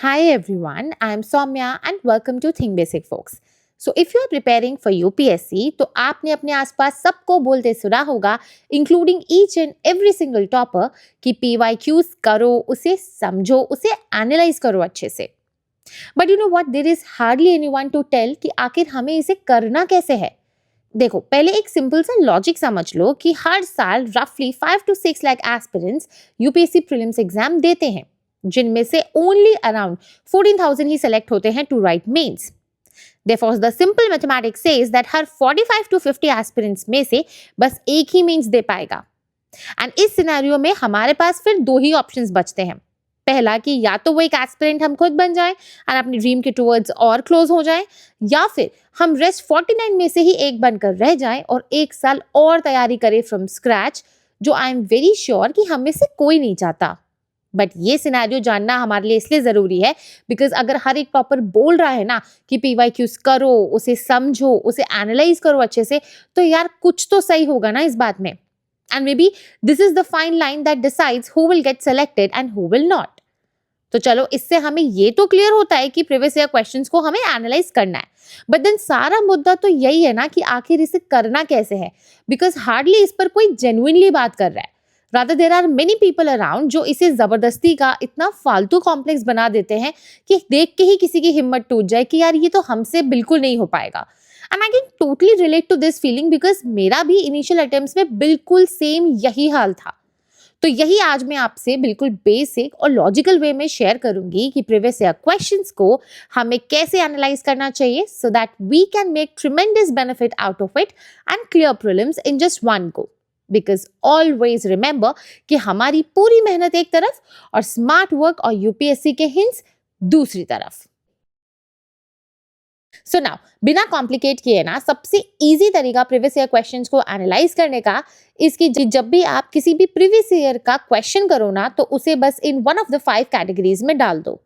Hi everyone, I am Soumya and welcome to Think Basic Folks. So if you are preparing for UPSC तो आपने अपने आसपास सबको बोलते सुना होगा including each and every single topper कि PYQs करो, उसे समझो, उसे एनालाइज करो अच्छे से. But you know what, there is hardly anyone to tell कि आखिर हमें इसे करना कैसे है. देखो, पहले एक सिंपल सा लॉजिक समझ लो कि हर साल रफली 5 to 6 lakh aspirants UPSC prelims exam देते हैं, जिनमें से ओनली अराउंड 14,000 ही सेलेक्ट होते हैं to write mains. Therefore, the simple mathematics says that हर 45 to 50 एस्पिरेंट्स में से बस एक ही मेंस दे पाएगा. एंड इस सिनेरियो में हमारे पास फिर दो ही ऑप्शंस बचते हैं. पहला कि या तो वो एक एस्पिरेंट हम खुद बन जाएं एंड अपनी ड्रीम के टुवर्ड्स और क्लोज हो जाएं, या फिर हम रेस्ट 49 में से ही एक बनकर रह जाएं और एक साल और तैयारी करें फ्रॉम स्क्रैच, जो आई एम वेरी श्योर कि हम में से कोई नहीं चाहता. बट ये सिनेरियो जानना हमारे लिए इसलिए जरूरी है बिकॉज अगर हर एक टॉपर बोल रहा है ना कि PYQs करो, उसे समझो, उसे एनालाइज करो अच्छे से, तो यार कुछ तो सही होगा ना इस बात में. And maybe this is the fine line that decides who will get selected and who will not. तो चलो, इससे हमें ये तो क्लियर होता है कि प्रीवियस ईयर क्वेश्चंस को हमें एनालाइज करना है. बट देन सारा मुद्दा तो यही है ना कि आखिर इसे करना कैसे है, बिकॉज हार्डली इस पर कोई जेन्युइनली बात कर रहा है. Rather there are many people around जो इसे जबरदस्ती का इतना फालतू कॉम्प्लेक्स बना देते हैं कि देख के ही किसी की हिम्मत टूट जाए कि यार ये तो हमसे बिल्कुल नहीं हो पाएगा. And I can totally relate to this feeling because मेरा भी इनिशियल अटेम्प्ट्स में बिल्कुल सेम यही हाल था. तो यही आज मैं आपसे बिल्कुल बेसिक और लॉजिकल वे में शेयर करूंगी कि प्रीवियस ईयर क्वेश्चंस को हमें कैसे एनालाइज करना चाहिए so that we can make tremendous benefit out of it and clear prelims in just one go. Because always remember कि हमारी पूरी मेहनत एक तरफ और स्मार्ट वर्क और यूपीएससी के हिंट्स दूसरी तरफ. सो नाउ, बिना कॉम्प्लिकेट किए ना, सबसे इजी तरीका प्रीवियस ईयर क्वेश्चंस को एनालाइज करने का इसकी जब भी आप किसी भी प्रीवियस ईयर का क्वेश्चन करो ना, तो उसे बस in one of the 5 categories में डाल दो.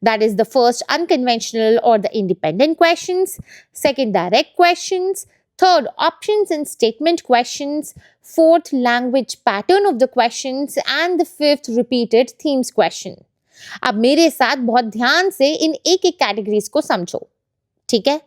That is the first unconventional or the independent questions, second direct questions, third options and statement questions, fourth language pattern of the questions and the fifth repeated themes question. अब मेरे साथ बहुत ध्यान से इन एक एक कैटेगरीज को समझो, ठीक है?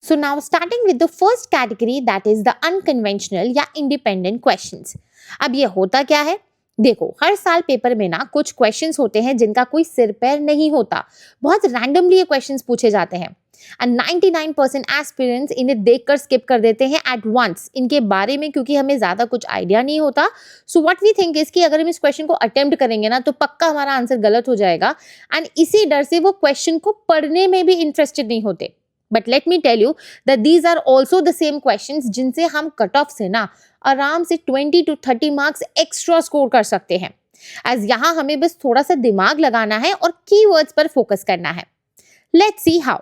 So now starting with the first category, that is the unconventional या independent questions. अब ये होता क्या है? देखो, हर साल पेपर में ना कुछ क्वेश्चंस होते हैं जिनका कोई सिर पैर नहीं होता. बहुत रैंडमली ये क्वेश्चंस पूछे जाते हैं एंड 99% एस्पिरेंट्स इन्हें देखकर स्किप कर देते हैं एट वंस इनके बारे में, क्योंकि हमें ज्यादा कुछ आइडिया नहीं होता. So what we think is कि अगर हम इस क्वेश्चन को अटेम्प्ट करेंगे ना तो पक्का हमारा आंसर गलत हो जाएगा, एंड इसी डर से वो क्वेश्चन को पढ़ने में भी इंटरेस्टेड नहीं होते. But let me tell you that these are also the same questions जिनसे हम कट ऑफ से ना आराम से 20 to 30 मार्क्स एक्स्ट्रा स्कोर कर सकते हैं. एज यहाँ हमें बस थोड़ा सा दिमाग लगाना है और कीवर्ड्स पर फोकस करना है. Let's see how.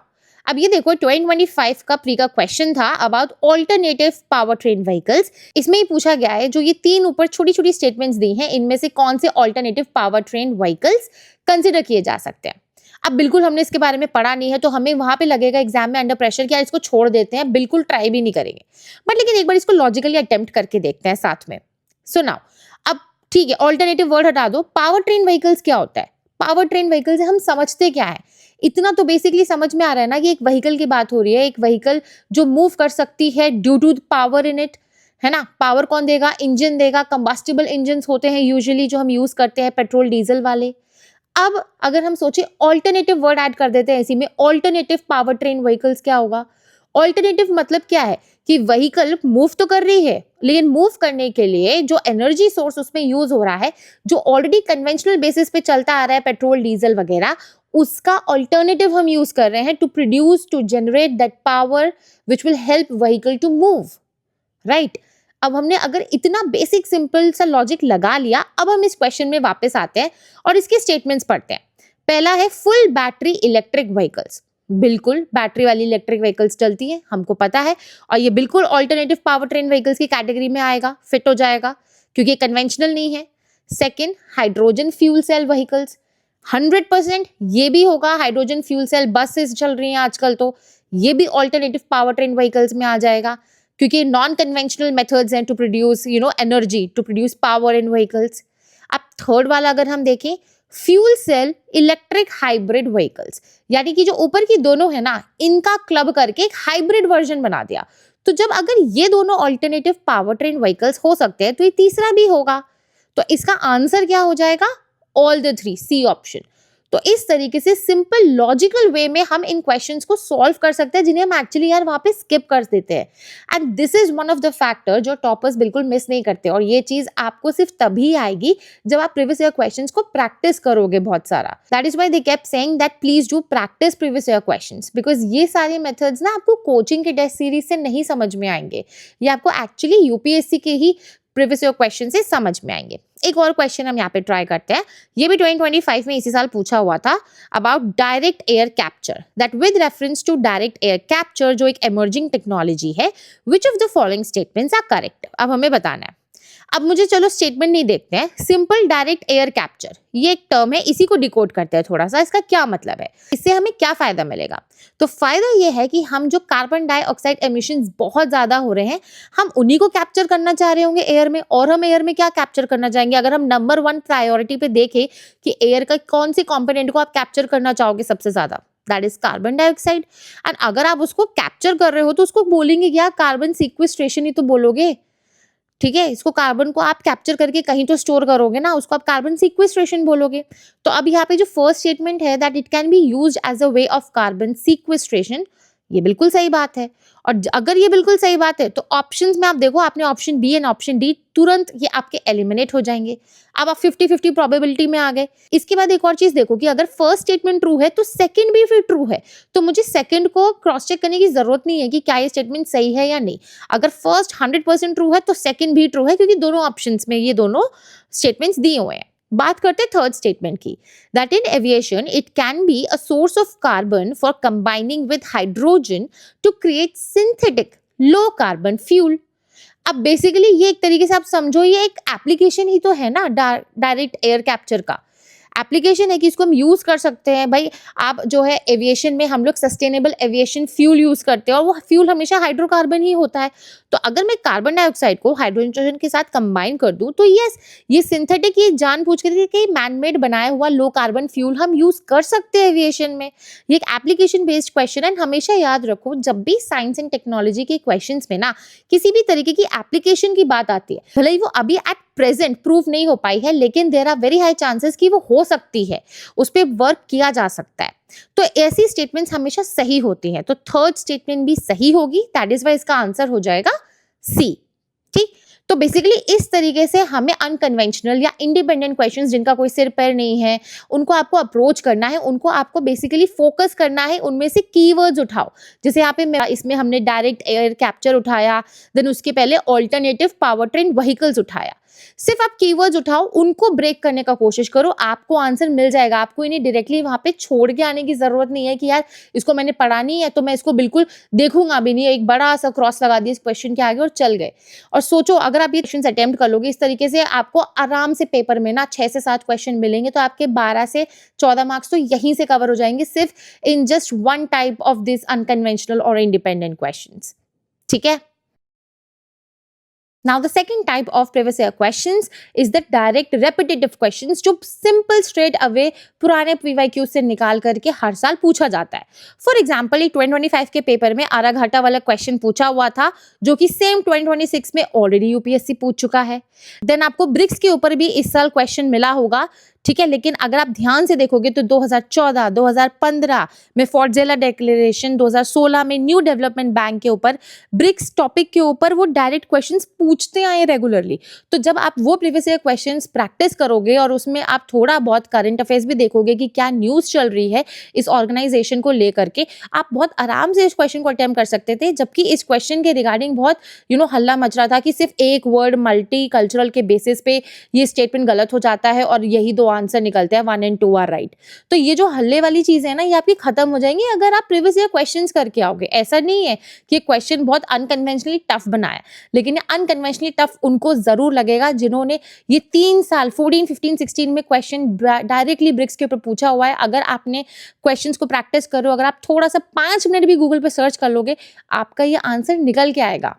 अब ये देखो, 2025 का प्री का क्वेश्चन था about alternative power train vehicles. इसमें ही पूछा गया है जो ये 3 ऊपर छोटी छोटी स्टेटमेंट्स दी हैं, इनमें से कौन से alternative power train vehicles consider किए जा सकते हैं. अब बिल्कुल हमने इसके बारे में पढ़ा नहीं है तो हमें वहां पे लगेगा एग्जाम में अंडर प्रेशर कि यार इसको छोड़ देते हैं, बिल्कुल ट्राई भी नहीं करेंगे. बट लेकिन एक बार इसको लॉजिकली अटेम्प्ट करके देखते हैं साथ में. सो नाउ, अब ठीक है, ऑल्टरनेटिव वर्ड हटा दो. पावर ट्रेन व्हीकल्स क्या होता है? पावर ट्रेन व्हीकल्स हम समझते क्या है? इतना तो बेसिकली समझ में आ रहा है ना कि एक व्हीकल की बात हो रही है, एक व्हीकल जो मूव कर सकती है due to power in it, है ना. पावर कौन देगा? इंजन देगा. कंबस्टिबल इंजन होते हैं यूजुअली जो हम यूज करते हैं, पेट्रोल डीजल वाले. अब अगर हम सोचे ऑल्टरनेटिव वर्ड ऐड कर देते हैं इसी में, ऑल्टरनेटिव पावर ट्रेन व्हीकल्स क्या होगा? ऑल्टरनेटिव मतलब क्या है कि व्हीकल मूव तो कर रही है, लेकिन मूव करने के लिए जो एनर्जी सोर्स उसमें यूज हो रहा है, जो ऑलरेडी कन्वेंशनल बेसिस पे चलता आ रहा है, पेट्रोल डीजल वगैरह, उसका ऑल्टरनेटिव हम यूज कर रहे हैं to produce, to generate that power which will help vehicle to move, right. अब हमने अगर इतना बेसिक सिंपल सा लॉजिक लगा लिया, अब हम इस क्वेश्चन में वापस आते हैं और इसके स्टेटमेंट्स पढ़ते हैं. पहला है फुल बैटरी इलेक्ट्रिक व्हीकल्स. बिल्कुल बैटरी वाली इलेक्ट्रिक व्हीकल्स चलती है, हमको पता है, और ये बिल्कुल ऑल्टरनेटिव पावर ट्रेन व्हीकल्स की कैटेगरी में आएगा, फिट हो जाएगा, क्योंकि कन्वेंशनल नहीं है. Second, hydrogen fuel cell vehicles. 100% ये भी होगा. हाइड्रोजन फ्यूल सेल बसेस चल रही हैं आजकल, तो ये भी ऑल्टरनेटिव पावर ट्रेन व्हीकल्स में आ जाएगा, क्योंकि नॉन कन्वेंशनल मेथड्स हैं to produce energy, to produce power in vehicles. अब थर्ड वाला अगर हम देखें, fuel cell electric hybrid vehicles, यानी कि जो ऊपर की दोनों है ना, इनका क्लब करके एक हाइब्रिड वर्जन बना दिया। तो जब अगर ये दोनों ऑल्टरनेटिव पावर ट्रेन व्हीकल्स हो सकते हैं तो ये तीसरा भी होगा। तो इसका आंसर क्या हो जाएगा? All the three, C option. तो इस तरीके से सिंपल लॉजिकल वे में हम इन क्वेश्चंस को सॉल्व कर सकते हैं, जिन्हें हम एक्चुअली यार वहां पे स्किप कर देते हैं। And this is one of the factor जो टॉपर्स बिल्कुल मिस नहीं करते, और ये चीज आपको सिर्फ तभी आएगी जब आप प्रीवियस ईयर क्वेश्चंस को प्रैक्टिस करोगे बहुत सारा। That is why they kept saying that please do practice previous year questions, because ये सारे मेथड्स ना आपको कोचिंग के टेस्ट सीरीज से नहीं समझ में आएंगे, ये आपको एक्चुअली यूपीएससी के ही प्रीवियस ईयर क्वेश्चन से समझ में आएंगे। एक और क्वेश्चन हम यहाँ पे ट्राई करते हैं, ये भी 2025 में इसी साल पूछा हुआ था, about direct air capture, that with reference to direct air capture जो एक इमर्जिंग टेक्नोलॉजी है, which of the following statements are correct. अब हमें बताना है। अब मुझे चलो स्टेटमेंट नहीं देखते हैं, सिंपल डायरेक्ट एयर कैप्चर ये एक टर्म है, इसी को डिकोड करते हैं थोड़ा सा, इसका क्या मतलब है, इससे हमें क्या फायदा मिलेगा। तो फायदा ये है कि हम जो कार्बन डाइऑक्साइड एमिशंस बहुत ज्यादा हो रहे हैं, हम उन्हीं को कैप्चर करना चाह रहे होंगे एयर में। और हम एयर में क्या कैप्चर करना चाहेंगे? अगर हम नंबर 1 प्रायोरिटी पे देखें कि एयर का कौन सी कंपोनेंट को आप कैप्चर करना चाहोगे सबसे ज्यादा, that is carbon dioxide. And अगर आप उसको कैप्चर कर रहे हो तो उसको बोलेंगे क्या? कार्बन सीक्वेस्ट्रेशन ही तो बोलोगे, ठीक है। इसको कार्बन को आप कैप्चर करके कहीं तो स्टोर करोगे ना, उसको आप कार्बन सीक्वेस्ट्रेशन बोलोगे। तो अब यहाँ पे जो फर्स्ट स्टेटमेंट है that it can be used as a way of carbon sequestration, ये बिल्कुल सही बात है। और अगर ये बिल्कुल सही बात है तो ऑप्शंस में आप देखो, आपने option B and option D तुरंत ये आपके एलिमिनेट हो जाएंगे। अब आप 50-50 प्रोबेबिलिटी में आ गए। इसके बाद एक और चीज देखो कि अगर फर्स्ट स्टेटमेंट ट्रू है तो सेकंड भी फिर ट्रू है, तो मुझे सेकंड को क्रॉस चेक करने की जरूरत नहीं है कि क्या ये स्टेटमेंट सही है या नहीं। अगर फर्स्ट 100% ट्रू है तो सेकंड भी ट्रू है, क्योंकि दोनों ऑप्शंस में ये दोनों स्टेटमेंट्स दिए हुए हैं। बात करते हैं थर्ड स्टेटमेंट की, that in aviation it can be a source of carbon for combining with hydrogen to create synthetic low carbon fuel. अब बेसिकली ये एक तरीके से आप समझो ये एक एप्लीकेशन ही तो है ना डायरेक्ट एयर कैप्चर का। एप्लीकेशन है कि इसको हम यूज कर सकते हैं। भाई आप जो है एविएशन में हम लोग सस्टेनेबल एविएशन फ्यूल यूज करते हैं, और वो फ्यूल हमेशा हाइड्रोकार्बन ही होता है। तो अगर मैं कार्बन डाइऑक्साइड को हाइड्रोजन के साथ कंबाइन कर दूं तो यस, ये सिंथेटिक, ये जानबूझ के मैनमेड बनाया हुआ लो कार्बन फ्यूल हम यूज कर सकते हैं एविएशन में। ये एक एप्लीकेशन बेस्ड क्वेश्चन है। हमेशा याद रखो, जब भी साइंस एंड टेक्नोलॉजी के क्वेश्चन में ना किसी भी तरीके की एप्लीकेशन की बात आती है, भले ही वो अभी एट प्रेजेंट प्रूव नहीं हो पाई है, लेकिन there are very high chances कि वो हो सकती है, उस पर वर्क किया जा सकता है। तो ऐसी स्टेटमेंट्स हमेशा सही होती हैं। तो थर्ड स्टेटमेंट भी सही होगी, दैट इज वाई इसका आंसर हो जाएगा सी। ठीक, तो बेसिकली इस तरीके से हमें अनकन्वेंशनल या इंडिपेंडेंट क्वेश्चंस जिनका कोई सिर पैर नहीं है, उनको आपको अप्रोच करना है, उनको आपको बेसिकली फोकस करना है, उनमें से कीवर्ड्स उठाओ। जैसे यहाँ पे इसमें हमने डायरेक्ट एयर कैप्चर उठाया, देन उसके पहले ऑल्टरनेटिव पावर ट्रेन व्हीकल्स उठाया। सिर्फ आप कीवर्ड्स उठाओ, उनको ब्रेक करने का कोशिश करो, आपको आंसर मिल जाएगा। आपको इन्हें डायरेक्टली वहां पे छोड़ के आने की जरूरत नहीं है कि यार इसको मैंने पढ़ा नहीं है तो मैं इसको बिल्कुल देखूंगा भी नहीं, एक बड़ा सा क्रॉस लगा दिया इस क्वेश्चन के आगे और चल गए। और सोचो, अगर आप ये क्वेश्चन अटेम्प्ट कर लोगे इस तरीके से, आपको आराम से पेपर में ना 6 से 7 क्वेश्चन मिलेंगे, तो आपके 12 से 14 मार्क्स तो यहीं से कवर हो जाएंगे, सिर्फ इन just one type of this unconventional और इंडिपेंडेंट क्वेश्चंस। ठीक है। Now the second type of previous year questions is the direct repetitive questions, जो simple straight away पुराने PYQ से निकाल करके हर साल पूछा जाता है। फॉर एग्जाम्पल, ये 2025 के पेपर में आरा घाटा वाला क्वेश्चन पूछा हुआ था, जो कि सेम 2026 में ऑलरेडी यूपीएससी पूछ चुका है। देन आपको ब्रिक्स के ऊपर भी इस साल क्वेश्चन मिला होगा, ठीक है। लेकिन अगर आप ध्यान से देखोगे तो 2014, 2015 में फोर्टजेला डिक्लेरेशन, 2016 में न्यू डेवलपमेंट बैंक के ऊपर, ब्रिक्स टॉपिक के ऊपर वो डायरेक्ट क्वेश्चंस पूछते आए रेगुलरली। तो जब आप वो प्रीवियस ईयर क्वेश्चंस प्रैक्टिस करोगे और उसमें आप थोड़ा बहुत करंट अफेयर्स भी देखोगे कि क्या न्यूज़ चल रही है इस ऑर्गेनाइजेशन को लेकर के, आप बहुत आराम से इस क्वेश्चन को अटेम्प्ट कर सकते थे। जबकि इस क्वेश्चन के रिगार्डिंग बहुत हल्ला मच रहा था कि सिर्फ एक वर्ड मल्टी कल्चरल के बेसिस पे ये स्टेटमेंट गलत हो जाता है और यही दो आंसर निकलते हैं, 1 and 2 आर राइट। तो ये जो हल्ले वाली चीज है ना, ये आपकी खत्म हो जाएंगी अगर आप प्रीवियस ईयर क्वेश्चंस करके आओगे। ऐसा नहीं है कि क्वेश्चन बहुत अनकन्वेंशनली टफ बनाया, लेकिन अनकन्वेंशनली टफ उनको जरूर लगेगा जिन्होंने ये 3 साल 14, 15, 16 में क्वेश्चन डायरेक्टली ब्रिक्स के ऊपर पूछा हुआ है। अगर आपने क्वेश्चंस को प्रैक्टिस करो, अगर आप थोड़ा सा 5 मिनट भी गूगल पे सर्च कर लोगे, आपका ये आंसर निकल के आएगा।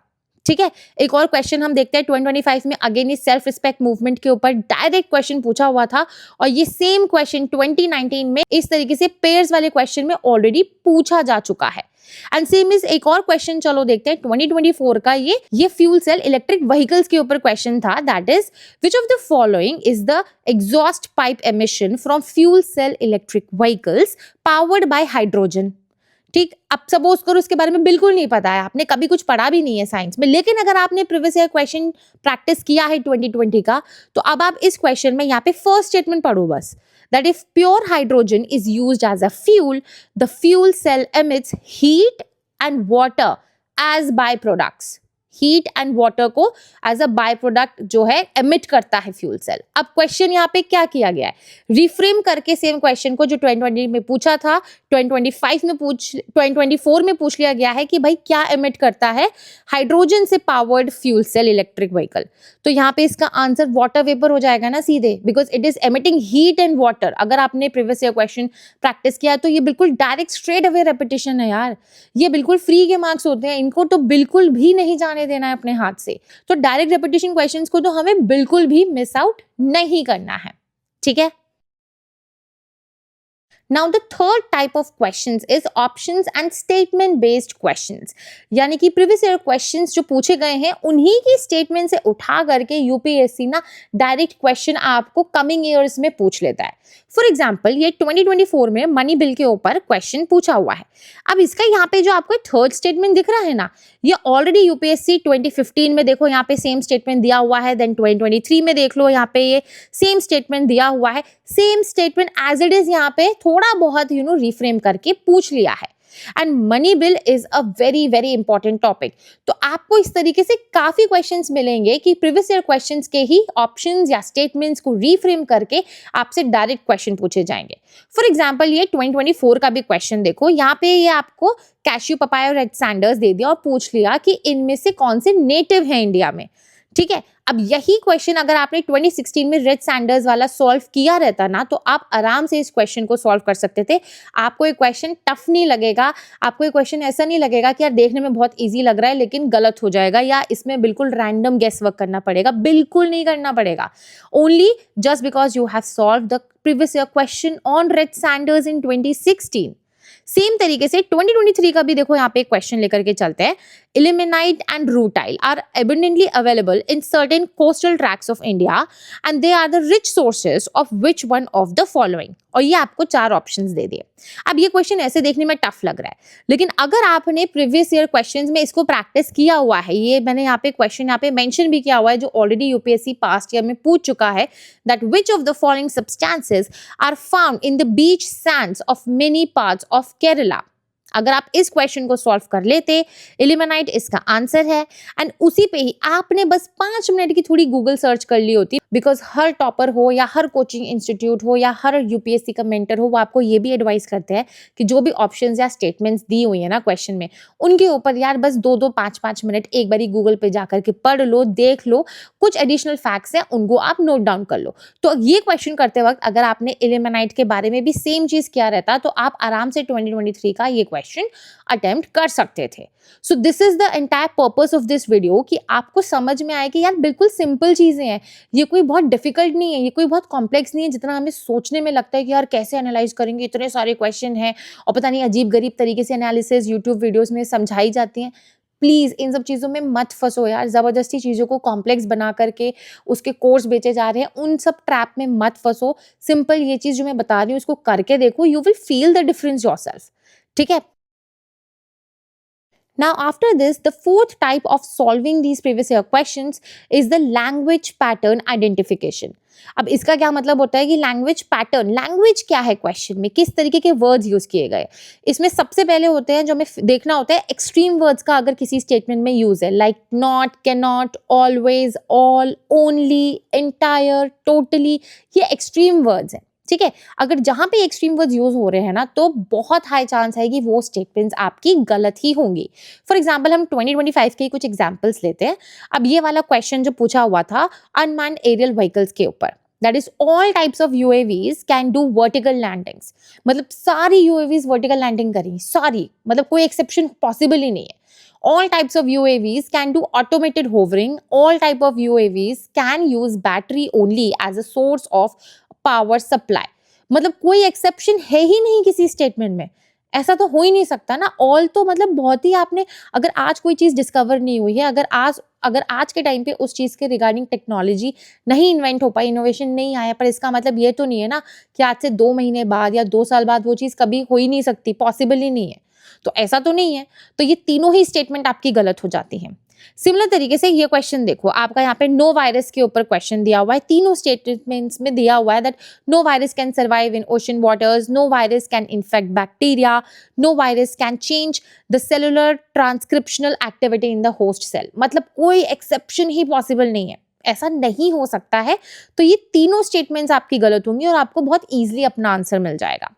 ठीक है। एक और क्वेश्चन हम देखते हैं 2025 में, अगेन ये सेल्फ रिस्पेक्ट मूवमेंट के ऊपर डायरेक्ट क्वेश्चन पूछा हुआ था और ये सेम क्वेश्चन 2019 में इस तरीके से पेयर्स वाले क्वेश्चन में ऑलरेडी पूछा जा चुका है। एंड सेम इज एक और क्वेश्चन चलो देखते हैं 2024 का, ये फ्यूल सेल इलेक्ट्रिक व्हीकल्स के ऊपर क्वेश्चन था। That is which of the following is the exhaust pipe emission from fuel cell electric vehicles powered by hydrogen. ठीक, अब सपोज करो उसके बारे में बिल्कुल नहीं पता है, आपने कभी कुछ पढ़ा भी नहीं है साइंस में, लेकिन अगर आपने प्रीवियस ईयर क्वेश्चन प्रैक्टिस किया है 2020 का, तो अब आप इस क्वेश्चन में यहाँ पे फर्स्ट स्टेटमेंट पढ़ो बस, that if pure hydrogen is used as a fuel, the fuel cell emits heat and water as byproducts. Heat and water को एज अ बाय प्रोडक्ट जो है एमिट करता है फ्यूल सेल। अब क्वेश्चन यहाँ पे क्या किया गया है, रिफ्रेम करके सेम क्वेश्चन को जो 2020 में पूछा था 2024 में पूछ लिया गया है कि भाई क्या एमिट करता है हाइड्रोजन से powered fuel cell electric vehicle. तो यहाँ पे इसका आंसर वाटर वेपर हो जाएगा ना सीधे, because it is emitting heat and water. अगर आपने प्रीवियस ईयर क्वेश्चन प्रैक्टिस किया तो ये बिल्कुल डायरेक्ट स्ट्रेट अवे रेपिटेशन है यार, ये बिल्कुल फ्री के मार्क्स होते हैं, इनको तो बिल्कुल भी नहीं जाने देना है अपने हाथ से। तो डायरेक्ट रेपिटेशन क्वेश्चंस को तो हमें बिल्कुल भी मिस आउट नहीं करना है, ठीक है। Now the third type of questions is options and statement based questions, यानी कि प्रीवियस ईयर क्वेश्चंस जो पूछे गए हैं उन्हीं की स्टेटमेंट से उठा करके यूपीएससी ना डायरेक्ट क्वेश्चन आपको कमिंग ईयर्स में पूछ लेता है। फॉर एग्जाम्पल ये 2024 में मनी बिल के ऊपर क्वेश्चन पूछा हुआ है। अब इसका यहाँ पे जो आपको थर्ड स्टेटमेंट दिख रहा है ना, ये ऑलरेडी यूपीएससी 2015 में देखो यहाँ पे सेम स्टेटमेंट दिया हुआ है, देन 2023 में देख लो यहाँ पे ये सेम स्टेटमेंट दिया हुआ है। Same statement as it is यहाँ पे थोड़ा बहुत रिफ्रेम करके पूछ लिया है। And money bill is a very very important topic. तो आपको इस तरीके से काफी क्वेश्चंस मिलेंगे कि प्रीवियस ईयर क्वेश्चंस के ही ऑप्शंस या स्टेटमेंट्स को रिफ्रेम करके आपसे डायरेक्ट क्वेश्चन पूछे जाएंगे। फॉर एग्जांपल ये 2024 का भी क्वेश्चन देखो, यहाँ पे ये आपको कैश्यू, पपाया और रेड सैंडर्स दे दिया और पूछ लिया कि इनमें से कौन से नेटिव है इंडिया में, ठीक है। अब यही क्वेश्चन अगर आपने 2016 में रेड सैंडर्स वाला सॉल्व किया रहता ना, तो आप आराम से इस क्वेश्चन को सॉल्व कर सकते थे। आपको ये क्वेश्चन टफ नहीं लगेगा, आपको ये क्वेश्चन ऐसा नहीं लगेगा कि यार देखने में बहुत इजी लग रहा है लेकिन गलत हो जाएगा या इसमें बिल्कुल रैंडम गेस वर्क करना पड़ेगा। बिल्कुल नहीं करना पड़ेगा। Only just because you have solve the previous year question on red Sanders in 2016। Same तरीके से 2023 का भी देखो यहाँ पे क्वेश्चन लेकर के चलते हैं। Ilmenite and rutile are abundantly available in certain coastal tracts of India and they are the rich sources of which one of the following। और ये आपको 4 ऑप्शंस दे दिए। अब ये क्वेश्चन ऐसे देखने में टफ लग रहा है, लेकिन अगर आपने प्रीवियस ईयर क्वेश्चंस में इसको प्रैक्टिस किया हुआ है, ये मैंने यहाँ पे क्वेश्चन यहाँ पे मेंशन भी किया हुआ है जो ऑलरेडी यूपीएससी पास्ट ईयर में पूछ चुका है, that which of the following substances are found in the beach sands of many parts of Kerala. अगर आप इस क्वेश्चन को सॉल्व कर लेते, इल्मेनाइट इसका आंसर है। एंड उसी पे ही आपने बस 5 मिनट की थोड़ी गूगल सर्च कर ली होती, बिकॉज हर टॉपर हो या हर कोचिंग इंस्टीट्यूट हो या हर यूपीएससी का मेंटर हो, वो आपको ये भी एडवाइस करते हैं कि जो भी ऑप्शंस या स्टेटमेंट्स दी हुई है ना क्वेश्चन में, उनके ऊपर यार बस 2-2 5-5 मिनट एक बारी गूगल पे जाकर के पढ़ लो, देख लो, कुछ एडिशनल फैक्ट्स हैं उनको आप नोट डाउन कर लो। तो ये क्वेश्चन करते वक्त अगर आपने इल्मेनाइट के बारे में भी सेम चीज किया रहता तो आप आराम से 2023 का ये क्वेश्चन अटेम्प्ट कर सकते थे। So this is the entire purpose of this video कि आपको समझ में आए कि यार बिल्कुल सिंपल चीजें हैं, ये कोई बहुत डिफिकल्ट नहीं है, ये कोई बहुत कॉम्प्लेक्स नहीं है जितना हमें सोचने में लगता है कि यार कैसे एनालाइज करेंगे, इतने सारे क्वेश्चन हैं और पता नहीं अजीब गरीब तरीके से एनालिसिस यूट्यूब वीडियोस में समझाई जाती हैं। प्लीज इन सब चीज़ों में मत फंसो यार, जबरदस्ती चीज़ों को कॉम्प्लेक्स बना करके उसके कोर्स बेचे जा रहे हैं, उन सब ट्रैप में मत फंसो। सिंपल ये चीज़ जो मैं बता रही हूँ इसको करके देखो, you will feel the difference yourself, ठीक है। Now after this, the fourth type of solving these previous year questions is the language pattern identification। अब इसका क्या मतलब होता है कि लैंग्वेज पैटर्न, लैंग्वेज क्या है क्वेश्चन में, किस तरीके के वर्ड्स यूज किए गए। इसमें सबसे पहले होते हैं जो हमें देखना होता है एक्सट्रीम वर्ड्स का अगर किसी स्टेटमेंट में यूज है, like not, can not, always, all, only, entire, totally, ये एक्सट्रीम वर्ड्स हैं, ठीक है। अगर जहां पे एक्सट्रीम वर्ड्स यूज हो रहे हैं ना, तो बहुत हाई चांस है कि वो स्टेटमेंट्स आपकी गलत ही होंगी। फॉर एग्जांपल हम 2025 के कुछ एग्जांपल्स लेते हैं। अब ये वाला क्वेश्चन जो पूछा हुआ था अनमैन्ड एरियल व्हीकल्स के ऊपर, that is all types of UAVs can do vertical landings, मतलब सारी यूएवीज वर्टिकल लैंडिंग करेंगी, सारी, मतलब कोई एक्सेप्शन पॉसिबल ही नहीं है। All types of UAVs can do automated hovering. All type of UAVs can use battery only as a source of power supply. मतलब कोई एक्सेप्शन है ही नहीं किसी स्टेटमेंट में, ऐसा तो हो ही नहीं सकता ना। ऑल तो मतलब बहुत ही आपने, अगर आज कोई चीज़ डिस्कवर नहीं हुई है, अगर आज के टाइम पे उस चीज़ के रिगार्डिंग टेक्नोलॉजी नहीं इन्वेंट हो पाई, इनोवेशन नहीं आया, पर इसका मतलब ये तो नहीं है ना कि आज से 2 महीने बाद या 2 साल बाद वो चीज़ कभी हो ही नहीं सकती, पॉसिबल ही नहीं है। तो ऐसा तो नहीं है। तो ये तीनों ही स्टेटमेंट आपकी गलत हो जाती हैं। सिमिलर तरीके से ये क्वेश्चन देखो, आपका यहाँ पे नो वायरस के ऊपर क्वेश्चन दिया हुआ है। तीनों स्टेटमेंट्स में दिया हुआ है that no virus can survive in ocean waters, no virus can infect bacteria, no virus can change the cellular transcriptional activity in the host cell. मतलब कोई एक्सेप्शन ही पॉसिबल नहीं है, ऐसा नहीं हो सकता है। तो ये तीनों स्टेटमेंट्स आपकी गलत होंगी और आपको बहुत ईजिली अपना आंसर मिल जाएगा।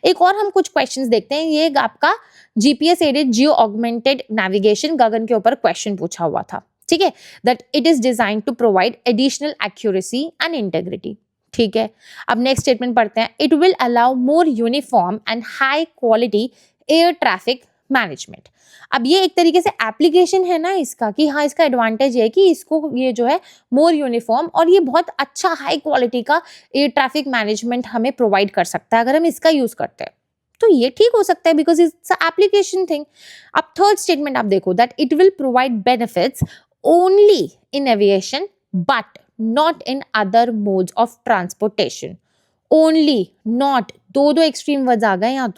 एक और हम कुछ क्वेश्चंस देखते हैं। ये आपका GPS aided geo augmented navigation Gagan के ऊपर क्वेश्चन पूछा हुआ था, ठीक है, that it is designed to provide additional accuracy and integrity. ठीक है, अब नेक्स्ट स्टेटमेंट पढ़ते हैं। It will allow more uniform and high quality air traffic management. अब ये एक तरीके से एप्लीकेशन है ना इसका, कि हाँ इसका एडवांटेज है कि इसको ये जो है मोर यूनिफॉर्म और ये बहुत अच्छा हाई क्वालिटी का एयर ट्रैफिक मैनेजमेंट हमें प्रोवाइड कर सकता है अगर हम इसका यूज करते हैं। तो ये ठीक हो सकता है बिकॉज इट्स एप्लीकेशन थिंग। अब थर्ड स्टेटमेंट आप देखो, that it will provide benefits only in aviation but not in other modes of transportation. Only, not, दो एक्सट्रीम वर्ड्स आ गए यहाँ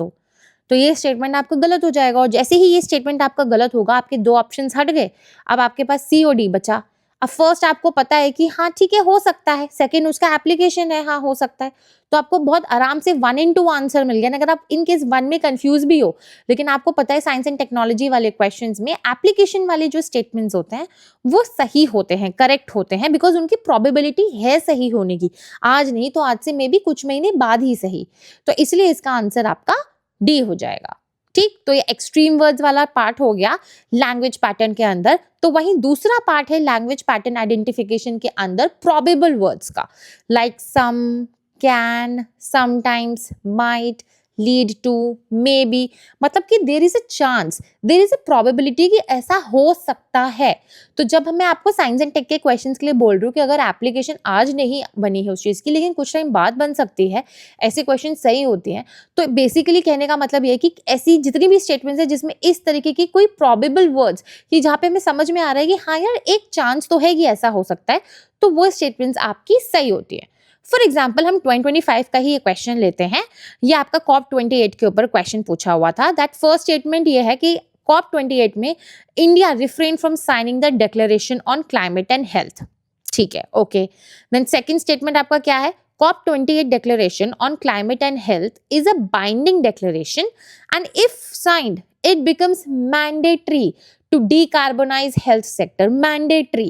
तो ये स्टेटमेंट आपका गलत हो जाएगा। और जैसे ही ये स्टेटमेंट आपका गलत होगा, आपके 2 ऑप्शंस हट गए, अब आपके पास सी और डी बचा। अब फर्स्ट आपको पता है कि हाँ ठीक है हो सकता है, सेकंड उसका एप्लीकेशन है, हाँ हो सकता है, तो आपको बहुत आराम से 1 in 2 आंसर मिल गया। अगर आप इन केस 1 में कंफ्यूज भी हो, लेकिन आपको पता है साइंस एंड टेक्नोलॉजी वाले क्वेश्चंस में एप्लीकेशन वाले जो स्टेटमेंट्स होते हैं वो सही होते हैं, करेक्ट होते हैं, बिकॉज उनकी प्रोबेबिलिटी है सही होने की। आज नहीं तो आज से मे बी कुछ महीने बाद ही सही। तो इसलिए इसका आंसर आपका डी हो जाएगा। ठीक, तो ये एक्सट्रीम वर्ड्स वाला पार्ट हो गया लैंग्वेज पैटर्न के अंदर। तो वहीं दूसरा पार्ट है लैंग्वेज पैटर्न आइडेंटिफिकेशन के अंदर प्रोबेबल वर्ड्स का, like some, can, sometimes, might, lead to, maybe. मतलब कि there is a chance, there is a probability कि ऐसा हो सकता है। तो जब मैं आपको साइंस एंड टेक के क्वेश्चंस के लिए बोल रही हूँ कि अगर एप्लीकेशन आज नहीं बनी है उस चीज़ की, लेकिन कुछ टाइम बाद बन सकती है, ऐसे क्वेश्चन सही होते हैं। तो बेसिकली कहने का मतलब ये है कि ऐसी जितनी भी स्टेटमेंट्स है जिसमें इस तरीके की कोई प्रोबेबल वर्ड्स कि जहाँ पे हमें समझ में आ रहा है कि हाँ यार एक चांस तो है कि ऐसा हो सकता है, तो वो स्टेटमेंट्स आपकी सही होती है। फॉर एग्जाम्पल हम 2025 का ही ये क्वेश्चन लेते हैं। ये आपका COP28 के ऊपर क्वेश्चन पूछा हुआ था। दैट फर्स्ट स्टेटमेंट ये है कि COP28 में India refrain from signing the declaration on climate and health. ठीक है, ओके। देन सेकंड स्टेटमेंट आपका क्या है? COP28 declaration on climate and health is a binding declaration and if signed it becomes mandatory to decarbonize health sector। mandatory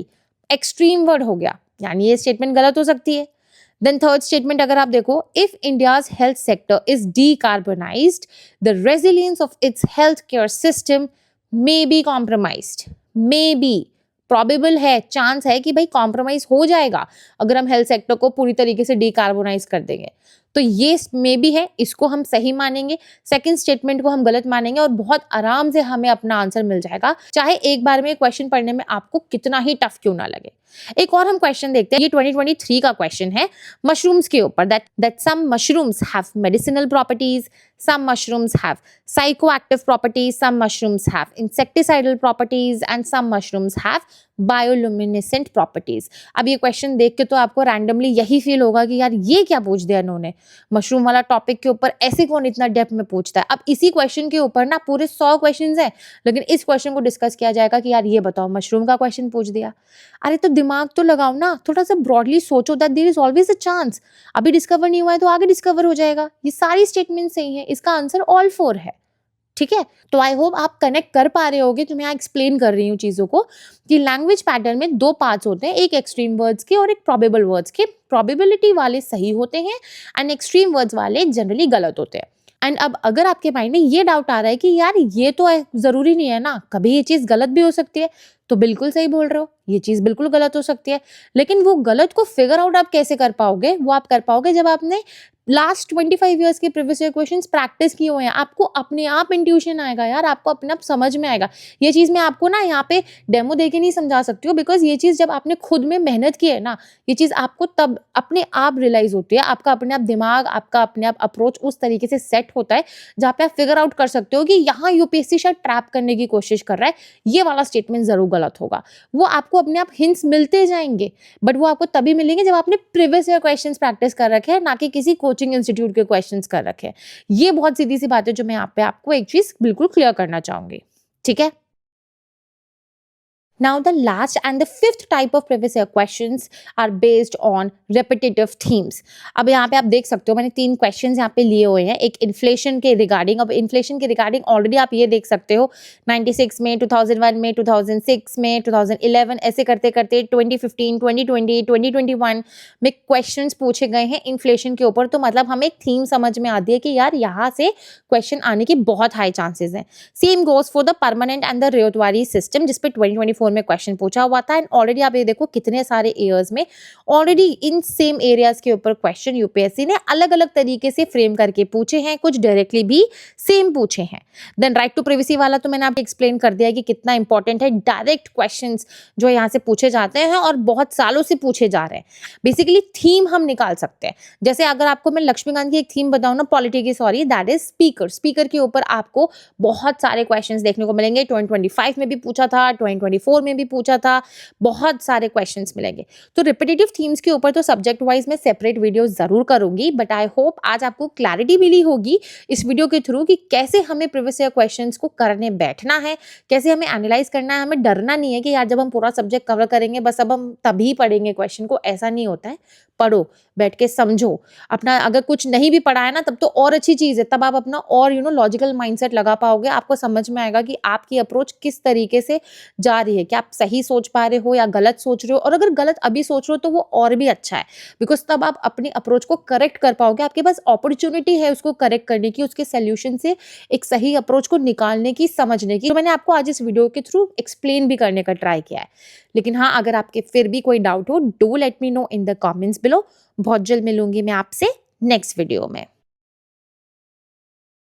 extreme word हो गया, यानी ये statement गलत हो सकती है। देन थर्ड स्टेटमेंट अगर आप देखो, if India's health sector is decarbonized the resilience of its healthcare system may be compromised। may be probable है, चांस है कि भाई कॉम्प्रोमाइज हो जाएगा अगर हम हेल्थ सेक्टर को पूरी तरीके से डिकार्बोनाइज कर देंगे। तो ये मे भी है, इसको हम सही मानेंगे, सेकंड स्टेटमेंट को हम गलत मानेंगे और बहुत आराम से हमें अपना आंसर मिल जाएगा, चाहे एक बार में क्वेश्चन पढ़ने में आपको कितना ही टफ क्यों ना लगे। एक और हम क्वेश्चन देखते हैं, ये 2023 का क्वेश्चन है मशरूम्स के ऊपर। That some mushrooms have medicinal properties, some mushrooms have psychoactive properties, some mushrooms have insecticidal properties and some mushrooms have bioluminescent properties। अब ये क्वेश्चन देख के तो आपको रैंडमली यही फील होगा कि यार ये क्या पूछ दिया इन्होंने, मशरूम वाला टॉपिक के ऊपर ऐसे कौन इतना डेप्थ में पूछता है। अब इसी क्वेश्चन के ऊपर ना पूरे 100 क्वेश्चन हैं, लेकिन इस क्वेश्चन को डिस्कस किया जाएगा कि यार ये बताओ मशरूम का क्वेश्चन पूछ दिया। अरे तो दिमाग तो लगाओ ना, थोड़ा सा ब्रॉडली सोचो, that there is always a chance. अभी डिस्कवर नहीं हुआ है तो आगे डिस्कवर हो जाएगा। ये सारी स्टेटमेंट सही है, इसका आंसर ऑल 4 है। ठीक है, तो आई होप आप कनेक्ट कर पा रहे होगे। तो मैं एक्सप्लेन कर रही हूँ चीजों को कि लैंग्वेज पैटर्न में 2 पार्ट्स होते हैं, एक एक्सट्रीम वर्ड्स के और एक प्रोबेबल वर्ड्स के। प्रोबेबिलिटी वाले सही होते हैं एंड एक्सट्रीम वर्ड्स वाले जनरली गलत होते हैं। एंड अब अगर आपके माइंड में ये डाउट आ रहा है कि यार ये तो जरूरी नहीं है ना, कभी ये चीज गलत भी हो सकती है, तो बिल्कुल सही बोल रहे हो, ये चीज बिल्कुल गलत हो सकती है। लेकिन वो गलत को फिगर आउट आप कैसे कर पाओगे? वो आप कर पाओगे जब आपने लास्ट 25 ईयर्स के प्रीवियस ईयर क्वेश्चंस प्रैक्टिस किए हुए हैं, आपको अपने आप इंट्यूशन आएगा यार, आपको अपने आप समझ में आएगा। ये चीज़ मैं आपको ना यहाँ पे डेमो देके नहीं समझा सकती हूँ, बिकॉज़ ये चीज़ जब आपने खुद में मेहनत की है ना, ये चीज़ आपको तब अपने आप रियलाइज़ होती है। आपका अपने आप दिमाग, आपका अपने आप अप्रोच उस तरीके से सेट होता है, जहाँ पे आप फिगर आउट कर सकते हो कि यहाँ यूपीएससी शायद ट्रैप करने की कोशिश कर रहा है, ये वाला स्टेटमेंट ज़रूर गलत होगा। वो आपको अपने आप हिंट्स मिलते जाएँगे, बट वो आपको तभी मिलेंगे जब आपने प्रीवियस ईयर क्वेश्चंस प्रैक्टिस कर रखे हैं, ना कि किसी कोचिंग इंस्टीट्यूट के क्वेश्चंस कर रखे हैं। ये बहुत सीधी-सी बात है जो मैं यहाँ पे आपको एक चीज़ बिल्कुल क्लियर करना चाहूँगी। ठीक है? Now, the last and the fifth type of previous year questions are based on repetitive themes. अब यहाँ पे आप देख सकते हो मैंने 3 क्वेश्चंस यहाँ पे लिए हुए हैं। एक इन्फ्लेशन के रिगार्डिंग, अब इन्फ्लेशन के रिगार्डिंग ऑलरेडी आप ये देख सकते हो 96 में, 2001 में, 2006 में, 2011 ऐसे करते-करते 2015, 2020, 2021 में क्वेश्चंस पूछे गए हैं इन्फ्लेशन के ऊपर। तो मतलब हमें एक थीम समझ में आती है कि यार यहाँ से क्वेश्चन आने की बहुत हाई चांसेस हैं। Same goes for the permanent and the ryotwari system, जिसपे 2024 में क्वेश्चन पूछा हुआ था। एंड ऑलरेडी आप ये देखो कितने सारे ईयर्स में ऑलरेडी इन सेम एरियाज के ऊपर क्वेश्चन यूपीएससी ने अलग अलग तरीके से फ्रेम करके पूछे हैं, कुछ डायरेक्टली भी सेम पूछे हैं। देन राइट टू प्रिवेसी वाला तो मैंने आपको एक्सप्लेन कर दिया कि कितना इंपॉर्टेंट है। डायरेक्ट क्वेश्चंस जो यहाँ से पूछे जाते हैं और बहुत सालों से पूछे जा रहे हैं। बेसिकली थीम हम निकाल सकते हैं। जैसे अगर आपको मैं लक्ष्मीकांत की एक थीम बताऊं ना, पॉलिटी की, sorry, that is speaker. Speaker के ऊपर आपको बहुत सारे क्वेश्चंस देखने को मिलेंगे। 2025 में भी पूछा था, 2024 में भी पूछा था, बहुत सारे क्वेश्चंस मिलेंगे। तो रिपीटेटिव थीम्स के ऊपर तो सब्जेक्ट वाइज मैं सेपरेट वीडियो जरूर करूंगी, बट आई होप आज आपको क्लैरिटी मिली होगी इस वीडियो के थ्रू कि कैसे हमें प्रीवियस ईयर क्वेश्चंस को करने बैठना है, कैसे हमें एनालाइज करना है। हमें डरना नहीं है कि यार जब हम पूरा सब्जेक्ट कवर करेंगे बस अब हम तभी पढ़ेंगे क्वेश्चन को, ऐसा नहीं होता है। पढ़ो, बैठ के समझो अपना। अगर कुछ नहीं भी पढ़ा है ना, तब तो और अच्छी चीज़ है, तब आप अपना और लॉजिकल माइंडसेट लगा पाओगे। आपको समझ में आएगा कि आपकी अप्रोच किस तरीके से जा रही है, क्या आप सही सोच पा रहे हो या गलत सोच रहे हो। और अगर गलत अभी सोच रहे हो तो वो और भी अच्छा है, बिकॉज तब आप अपनी अप्रोच को करेक्ट कर पाओगे। आपके पास अपॉर्चुनिटी है उसको करेक्ट करने की, उसके सोल्यूशन से एक सही अप्रोच को निकालने की, समझने की। तो मैंने आपको आज इस वीडियो के थ्रू एक्सप्लेन भी करने का ट्राई किया है। लेकिन हाँ, अगर आपके फिर भी कोई डाउट हो, do let me know in the comments below. बहुत जल्द मिलूंगी मैं आपसे नेक्स्ट वीडियो में।